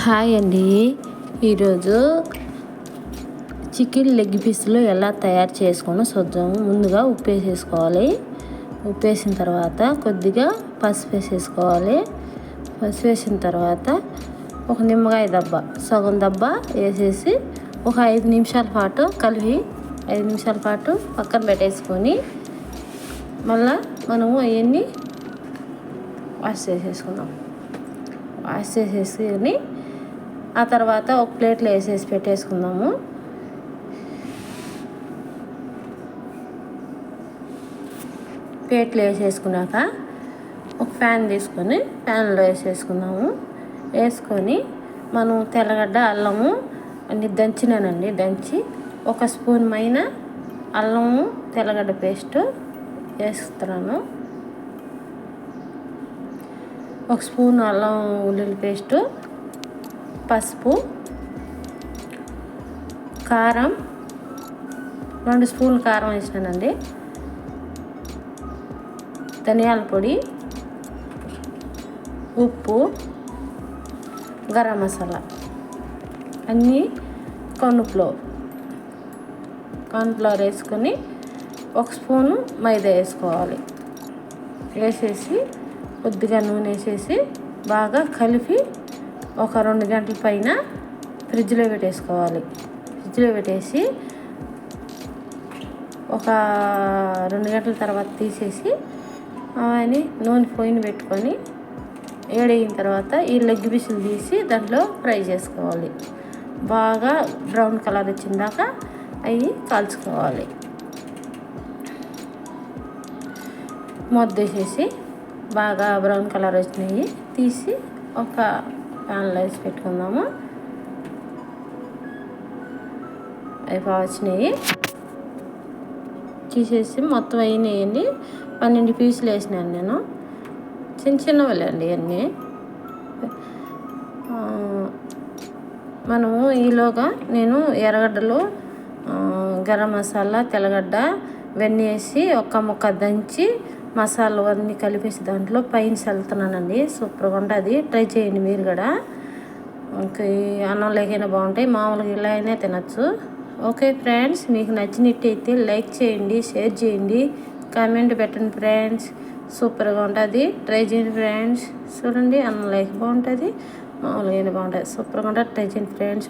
Hi అండి. ఈరోజు chicken leg పీసులు ఎలా తయారు చేసుకోనో చూద్దాము. ముందుగా ఉప్పు వేసేసుకోవాలి. ఉప్పు వేసిన తర్వాత కొద్దిగా పసుపు వేసేసుకోవాలి. పసుపు వేసిన తర్వాత ఒక నిమ్మకాయ దెబ్బ సగం దెబ్బ వేసేసి ఒక 5 నిమిషాల పాటు కలిపి 5 నిమిషాల పాటు పక్కన పెట్టేసుకొని మళ్ళీ మనము అవన్నీ వాష్ చేసేసుకుందాం. వాష్ చేసేసుకొని ఆ తర్వాత ఒక ప్లేట్లో వేసేసి పెట్టేసుకుందాము. ప్లేట్లో వేసేసుకున్నాక ఒక ప్యాన్ తీసుకొని ప్యాన్లో వేసేసుకుందాము. వేసుకొని మనం తెల్లగడ్డ అల్లము అన్నీ దంచి ఒక స్పూన్ మైన అల్లము తెల్లగడ్డ పేస్ట్ వేస్తున్నాను. ఒక స్పూన్ అల్లం ఉల్లిపాయ పేస్టు, పసుపు, కారం 2 స్పూన్లు కారం వేసినానండి. ధనియాల పొడి, ఉప్పు, గరం మసాలా అన్నీ కార్న్ఫ్లోర్ వేసుకొని ఒక స్పూను మైదా వేసుకోవాలి. వేసేసి కొద్దిగా నూనె వేసేసి బాగా కలిపి ఒక 2 గంటల పైన ఫ్రిడ్జ్లో పెట్టేసుకోవాలి. ఫ్రిడ్జ్లో పెట్టేసి ఒక 2 గంటల తర్వాత తీసేసి అవన్నీ నూనె పొయ్యిని పెట్టుకొని వేడైన తర్వాత ఈ లెగ్ పీసులు తీసి దాంట్లో ఫ్రై చేసుకోవాలి. బాగా బ్రౌన్ కలర్ వచ్చిందాక అవి కాల్చుకోవాలి. వేసేసి బాగా బ్రౌన్ కలర్ వచ్చినాయి తీసి ఒక ప్యాన్లో వేసి పెట్టుకుందాము. అవి వచ్చినాయి తీసేసి మొత్తం అయినాయండి. 12 పీసులు వేసినాను నేను. చిన్నవి అండి అన్నీ. మనము ఈలోగా నేను ఎర్రగడ్డలు, గరం మసాలా, తెల్లగడ్డ ఇవన్నీ వేసి ఒక్క ముక్క దంచి మసాలా అన్నీ కలిపేసి దాంట్లో పైన చల్లుతున్నానండి. సూపర్గా ఉంటుంది. ట్రై చేయండి మీరు కూడా. ఇంకా అన్నం లేకైనా బాగుంటాయి, మామూలుగా ఇలా అయినా తినచ్చు. ఓకే ఫ్రెండ్స్, మీకు నచ్చినట్టయితే లైక్ చేయండి, షేర్ చేయండి, కామెంట్ పెట్టండి ఫ్రెండ్స్. సూపర్గా ఉంటుంది. ట్రై చేయండి ఫ్రెండ్స్. చూడండి, అన్నం లేక బాగుంటుంది, మామూలుగా అయినా బాగుంటుంది. సూపర్గా ఉంటుంది. ట్రై చేయండి ఫ్రెండ్స్.